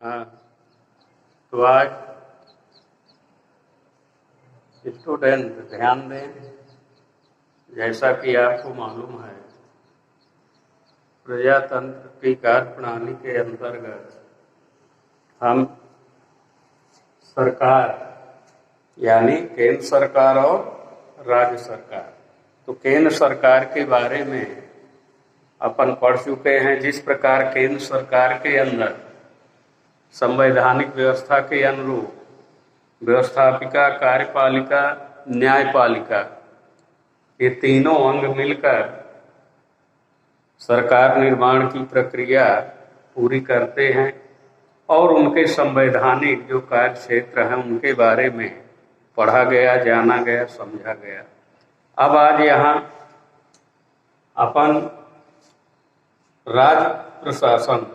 हाँ, तो आज स्टूडेंट ध्यान दें। जैसा कि आपको मालूम है, प्रजातंत्र की कार्य प्रणाली के अंतर्गत हम सरकार यानी केंद्र सरकार और राज्य सरकार, तो केंद्र सरकार के बारे में अपन पढ़ चुके हैं। जिस प्रकार केंद्र सरकार के अंदर संवैधानिक व्यवस्था के अनुरूप व्यवस्थापिका, कार्यपालिका, न्यायपालिका, ये तीनों अंग मिलकर सरकार निर्माण की प्रक्रिया पूरी करते हैं और उनके संवैधानिक जो कार्य क्षेत्र हैं उनके बारे में पढ़ा गया, जाना गया, समझा गया। अब आज यहाँ अपन राज्य प्रशासन,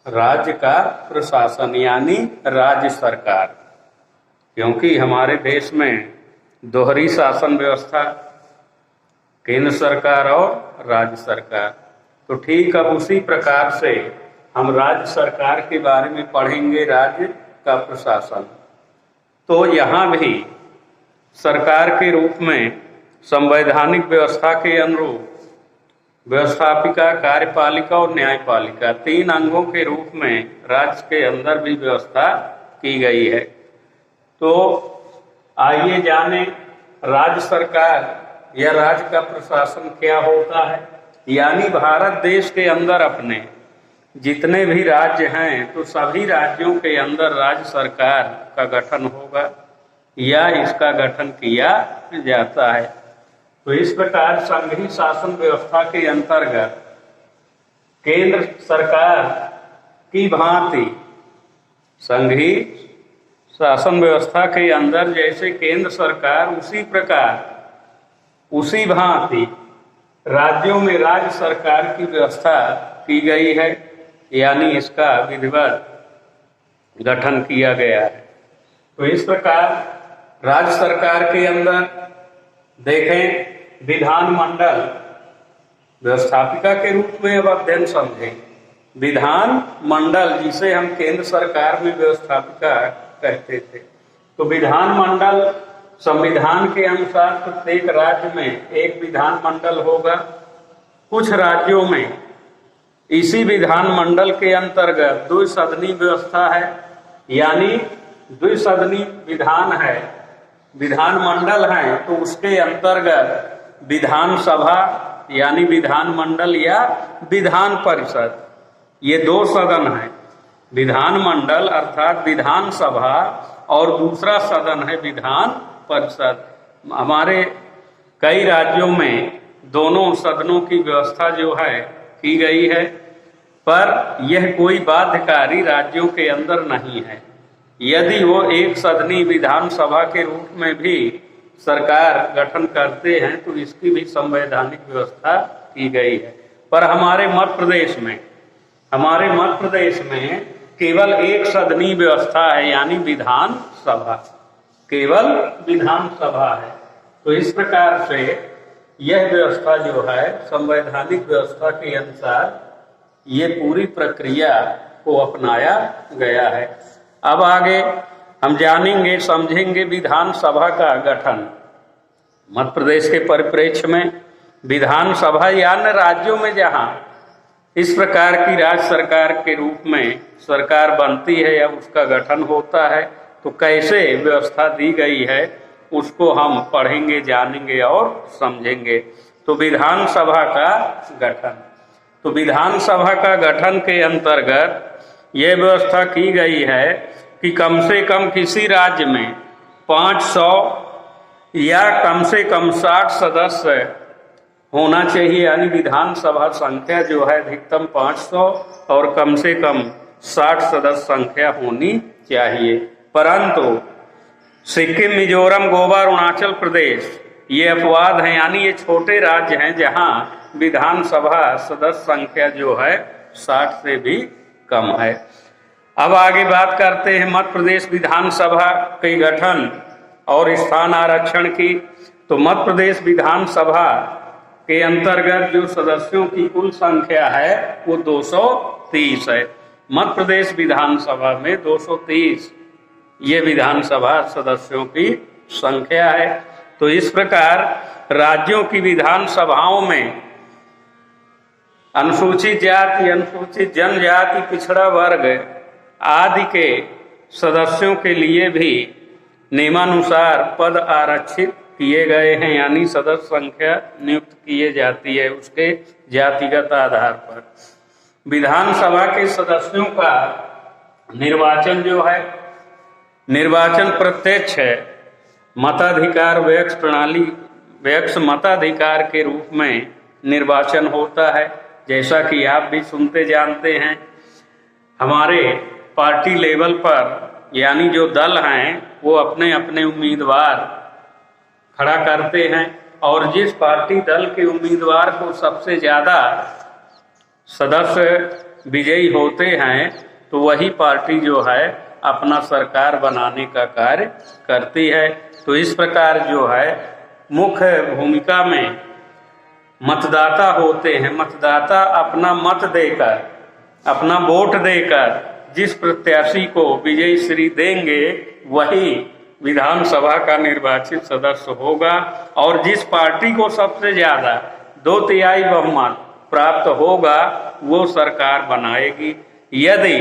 राज्य का प्रशासन यानी राज्य सरकार, क्योंकि हमारे देश में दोहरी शासन व्यवस्था, केंद्र सरकार और राज्य सरकार। तो ठीक अब उसी प्रकार से हम राज्य सरकार के बारे में पढ़ेंगे, राज्य का प्रशासन। तो यहाँ भी सरकार के रूप में संवैधानिक व्यवस्था के अनुरूप व्यवस्थापिका, कार्यपालिका और न्यायपालिका, तीन अंगों के रूप में राज्य के अंदर भी व्यवस्था की गई है। तो आइए जाने राज्य सरकार या राज्य का प्रशासन क्या होता है। यानी भारत देश के अंदर अपने जितने भी राज्य हैं तो सभी राज्यों के अंदर राज्य सरकार का गठन होगा या इसका गठन किया जाता है। तो इस प्रकार संघीय शासन व्यवस्था के अंतर्गत केंद्र सरकार की भांति संघीय शासन व्यवस्था के अंदर जैसे केंद्र सरकार, उसी प्रकार उसी भांति राज्यों में राज्य सरकार की व्यवस्था की गई है, यानी इसका विधिवत गठन किया गया है। तो इस प्रकार राज्य सरकार के अंदर देखें, विधानमंडल व्यवस्थापिका के रूप में अब अध्ययन समझें। विधान मंडल जिसे हम केंद्र सरकार में व्यवस्थापिका कहते थे, तो विधानमंडल संविधान के अनुसार प्रत्येक राज्य में एक विधानमंडल होगा। कुछ राज्यों में इसी विधानमंडल के अंतर्गत द्विसदनी व्यवस्था है, यानी द्विसदनी विधान है, विधानमंडल है। तो उसके अंतर्गत विधानसभा यानी विधानमंडल या विधान परिषद, ये दो सदन है। विधानमंडल अर्थात विधानसभा और दूसरा सदन है विधान परिषद। हमारे कई राज्यों में दोनों सदनों की व्यवस्था जो है की गई है, पर यह कोई बाध्यकारी राज्यों के अंदर नहीं है। यदि वो एक सदनी विधानसभा के रूप में भी सरकार गठन करते हैं तो इसकी भी संवैधानिक व्यवस्था की गई है। पर हमारे मध्य प्रदेश में केवल एक सदनी व्यवस्था है, यानी विधानसभा, केवल विधानसभा है। तो इस प्रकार से यह व्यवस्था जो है संवैधानिक व्यवस्था के अनुसार ये पूरी प्रक्रिया को अपनाया गया है। अब आगे हम जानेंगे, समझेंगे विधानसभा का गठन। मध्य प्रदेश के परिप्रेक्ष्य में विधानसभा या अन्य राज्यों में जहां इस प्रकार की राज्य सरकार के रूप में सरकार बनती है या उसका गठन होता है, तो कैसे व्यवस्था दी गई है उसको हम पढ़ेंगे, जानेंगे और समझेंगे। तो विधानसभा का गठन, तो विधानसभा का गठन के अंतर्गत यह व्यवस्था की गई है कि कम से कम किसी राज्य में 500 या कम से कम 60 सदस्य होना चाहिए। यानी विधानसभा संख्या जो है अधिकतम 500 और कम से कम 60 सदस्य संख्या होनी चाहिए। परंतु सिक्किम, मिजोरम, गोवा, अरुणाचल प्रदेश ये अपवाद हैं, यानी ये छोटे राज्य हैं जहां विधानसभा सदस्य संख्या जो है 60 से भी कम है। अब आगे बात करते हैं मध्य प्रदेश विधानसभा के गठन और स्थान आरक्षण की। तो मध्य प्रदेश विधानसभा के अंतर्गत जो सदस्यों की कुल संख्या है वो 230 है। मध्य प्रदेश विधानसभा में 230 ये विधानसभा सदस्यों की संख्या है। तो इस प्रकार राज्यों की विधानसभाओं में अनुसूचित जाति, अनुसूचित जनजाति, पिछड़ा वर्ग आदि के सदस्यों के लिए भी नियमानुसार पद आरक्षित किए गए हैं, यानी सदस्य संख्या नियुक्त किए जाती है उसके जातिगत आधार पर। विधानसभा के सदस्यों का निर्वाचन जो है, निर्वाचन प्रत्यक्ष है, मताधिकार वैक्स प्रणाली, वैक्स मताधिकार के रूप में निर्वाचन होता है। जैसा कि आप भी सुनते जानते हैं, हमारे पार्टी लेवल पर यानी जो दल हैं वो अपने अपने उम्मीदवार खड़ा करते हैं, और जिस पार्टी दल के उम्मीदवार को सबसे ज़्यादा सदस्य विजयी होते हैं तो वही पार्टी जो है अपना सरकार बनाने का कार्य करती है। तो इस प्रकार जो है मुख्य भूमिका में मतदाता होते हैं। मतदाता अपना मत देकर, अपना वोट देकर जिस प्रत्याशी को विजयी श्री देंगे वही विधानसभा का निर्वाचित सदस्य होगा, और जिस पार्टी को सबसे ज्यादा 2/3 बहुमत प्राप्त होगा वो सरकार बनाएगी। यदि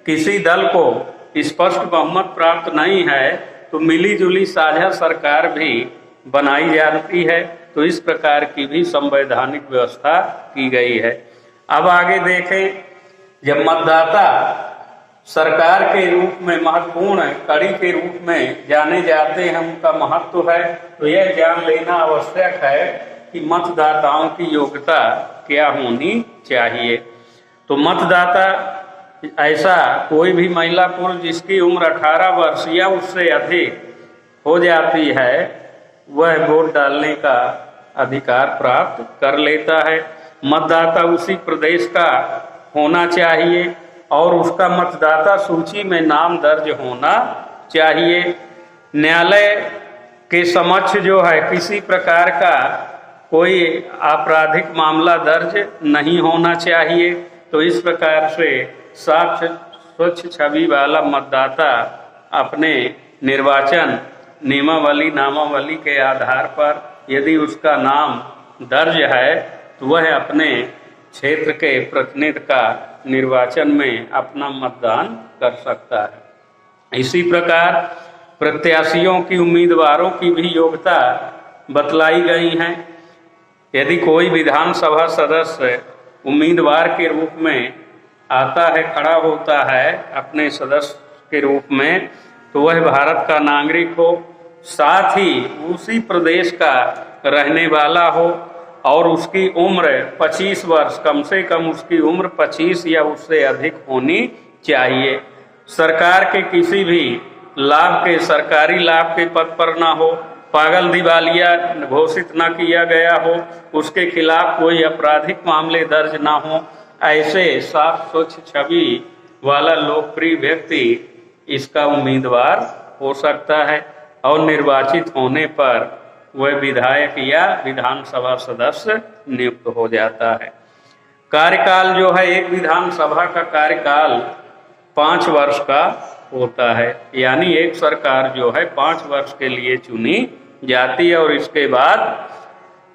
किसी दल को स्पष्ट बहुमत प्राप्त नहीं है तो मिली जुली साझा सरकार भी बनाई जाती है। तो इस प्रकार की भी संवैधानिक व्यवस्था की गई है। अब आगे देखें, जब मतदाता सरकार के रूप में महत्वपूर्ण कड़ी के रूप में जाने जाते हैं, उनका महत्व है, तो यह जान लेना आवश्यक है कि मतदाताओं की योग्यता क्या होनी चाहिए। तो मतदाता ऐसा कोई भी महिला पुरुष जिसकी उम्र 18 वर्ष या उससे अधिक हो जाती है वह वोट डालने का अधिकार प्राप्त कर लेता है। मतदाता उसी प्रदेश का होना चाहिए और उसका मतदाता सूची में नाम दर्ज होना चाहिए। न्यायालय के समक्ष जो है किसी प्रकार का कोई आपराधिक मामला दर्ज नहीं होना चाहिए। तो इस प्रकार से साफ स्वच्छ छवि वाला मतदाता अपने निर्वाचन नियमावली नामावली के आधार पर यदि उसका नाम दर्ज है तो वह अपने क्षेत्र के प्रतिनिधि का निर्वाचन में अपना मतदान कर सकता है। इसी प्रकार प्रत्याशियों की, उम्मीदवारों की भी योग्यता बतलाई गई है। यदि कोई विधानसभा सदस्य उम्मीदवार के रूप में आता है, खड़ा होता है अपने सदस्य के रूप में, तो वह भारत का नागरिक हो, साथ ही उसी प्रदेश का रहने वाला हो और उसकी उम्र 25 वर्ष, कम से कम उसकी उम्र 25 या उससे अधिक होनी चाहिए। सरकार के किसी भी लाभ के, सरकारी लाभ के पद पर ना हो, पागल दिवालिया घोषित न किया गया हो, उसके खिलाफ कोई आपराधिक मामले दर्ज ना हो, ऐसे साफ स्वच्छ छवि वाला लोकप्रिय व्यक्ति इसका उम्मीदवार हो सकता है और निर्वाचित होने पर वह विधायक या विधानसभा सदस्य नियुक्त हो जाता है। कार्यकाल जो है, एक विधानसभा का कार्यकाल 5 वर्ष का होता है, यानी एक सरकार जो है 5 वर्ष के लिए चुनी जाती है और इसके बाद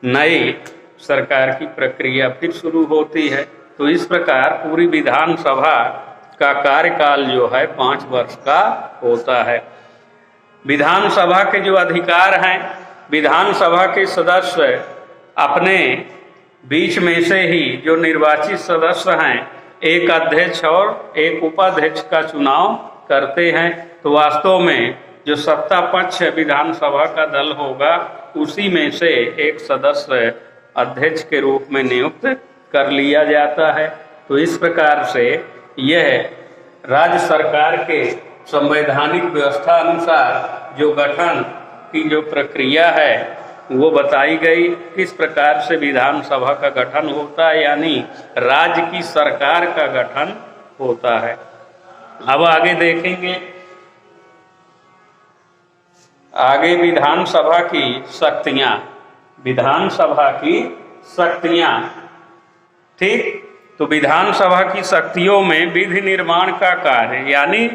नई सरकार की प्रक्रिया फिर शुरू होती है। तो इस प्रकार पूरी विधानसभा का कार्यकाल जो है 5 वर्ष का होता है। विधानसभा के जो अधिकार हैं, विधानसभा के सदस्य अपने बीच में से ही जो निर्वाचित सदस्य हैं एक अध्यक्ष और एक उपाध्यक्ष का चुनाव करते हैं। तो वास्तव में जो सत्ता पक्ष विधानसभा का दल होगा उसी में से एक सदस्य अध्यक्ष के रूप में नियुक्त कर लिया जाता है। तो इस प्रकार से यह राज्य सरकार के संवैधानिक व्यवस्था अनुसार जो गठन की जो प्रक्रिया है वो बताई गई, किस प्रकार से विधानसभा का गठन होता है, यानी राज्य की सरकार का गठन होता है। अब आगे देखेंगे, आगे विधानसभा की शक्तियां, विधानसभा की शक्तियां, ठीक। तो विधानसभा की शक्तियों में विधि निर्माण का कार्य यानी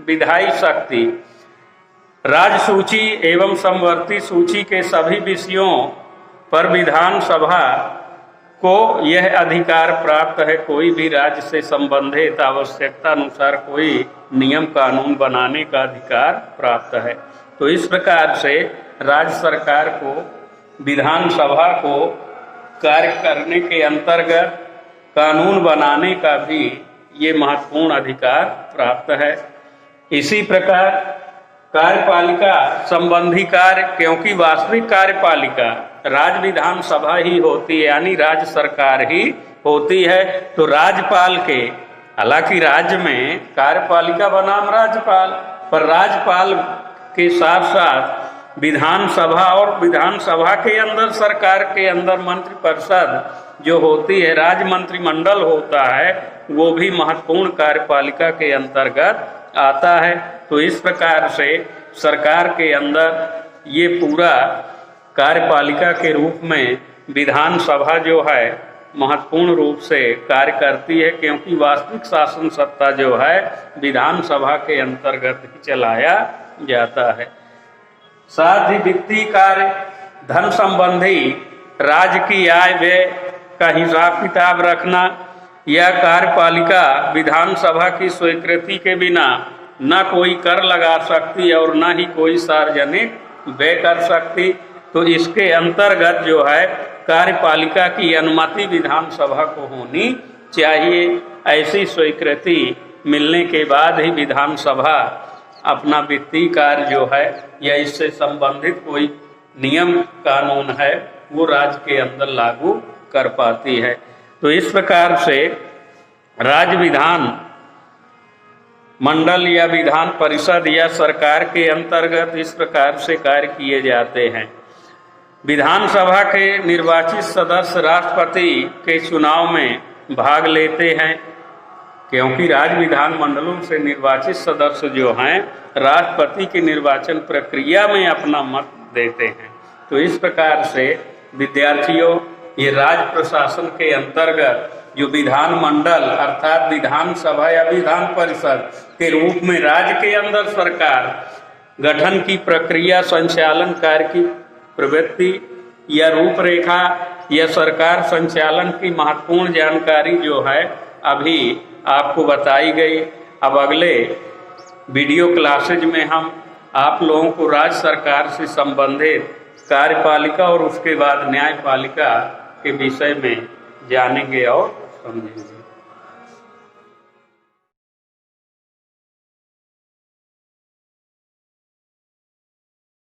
विधायी शक्ति, राजसूची एवं समवर्ती सूची के सभी विषयों पर विधानसभा को यह अधिकार प्राप्त है। कोई भी राज्य से संबंधित आवश्यकता अनुसार कोई नियम कानून बनाने का अधिकार प्राप्त है। तो इस प्रकार से राज्य सरकार को विधानसभा को कार्य करने के अंतर्गत कानून बनाने का भी ये महत्वपूर्ण अधिकार प्राप्त है। इसी प्रकार कार्यपालिका संबंधी कार्य, क्योंकि वास्तविक कार्यपालिका राज्य विधानसभा ही होती है यानी राज्य सरकार ही होती है, तो राज्यपाल के, हालांकि राज्य में कार्यपालिका बनाम राज्यपाल, पर राज्यपाल के साथ साथ विधानसभा और विधानसभा के अंदर सरकार के अंदर मंत्रिपरिषद जो होती है, राज्य मंत्रिमंडल होता है, वो भी महत्वपूर्ण कार्यपालिका के अंतर्गत आता है। तो इस प्रकार से सरकार के अंदर ये पूरा कार्यपालिका के रूप में विधानसभा जो है महत्वपूर्ण रूप से कार्य करती है, क्योंकि वास्तविक शासन सत्ता जो है विधानसभा के अंतर्गत ही चलाया जाता है। साथ ही वित्तीय कार्य, धन संबंधी, राज्य की आय व्यय का हिसाब किताब रखना, यह कार्यपालिका विधानसभा की स्वीकृति के बिना न कोई कर लगा सकती और न ही कोई सार्वजनिक व्यय कर सकती। तो इसके अंतर्गत जो है कार्यपालिका की अनुमति विधानसभा को होनी चाहिए। ऐसी स्वीकृति मिलने के बाद ही विधानसभा अपना वित्तीय कार्य जो है या इससे संबंधित कोई नियम कानून है वो राज्य के अंदर लागू कर पाती है। तो इस प्रकार से राज्य विधान मंडल या विधान परिषद या सरकार के अंतर्गत इस प्रकार से कार्य किए जाते हैं। विधानसभा के निर्वाचित सदस्य राष्ट्रपति के चुनाव में भाग लेते हैं, क्योंकि राज्य विधान मंडलों से निर्वाचित सदस्य जो हैं राष्ट्रपति की निर्वाचन प्रक्रिया में अपना मत देते हैं। तो इस प्रकार से विद्यार्थियों, ये राज्य प्रशासन के अंतर्गत जो विधान मंडल अर्थात विधानसभा या विधान परिषद के रूप में राज्य के अंदर सरकार गठन की प्रक्रिया, संचालन कार्य की प्रवृत्ति या रूपरेखा या सरकार संचालन की महत्वपूर्ण जानकारी जो है अभी आपको बताई गई। अब अगले वीडियो क्लासेज में हम आप लोगों को राज्य सरकार से संबंधित कार्यपालिका और उसके बाद न्यायपालिका के विषय में जानेंगे और समझेंगे।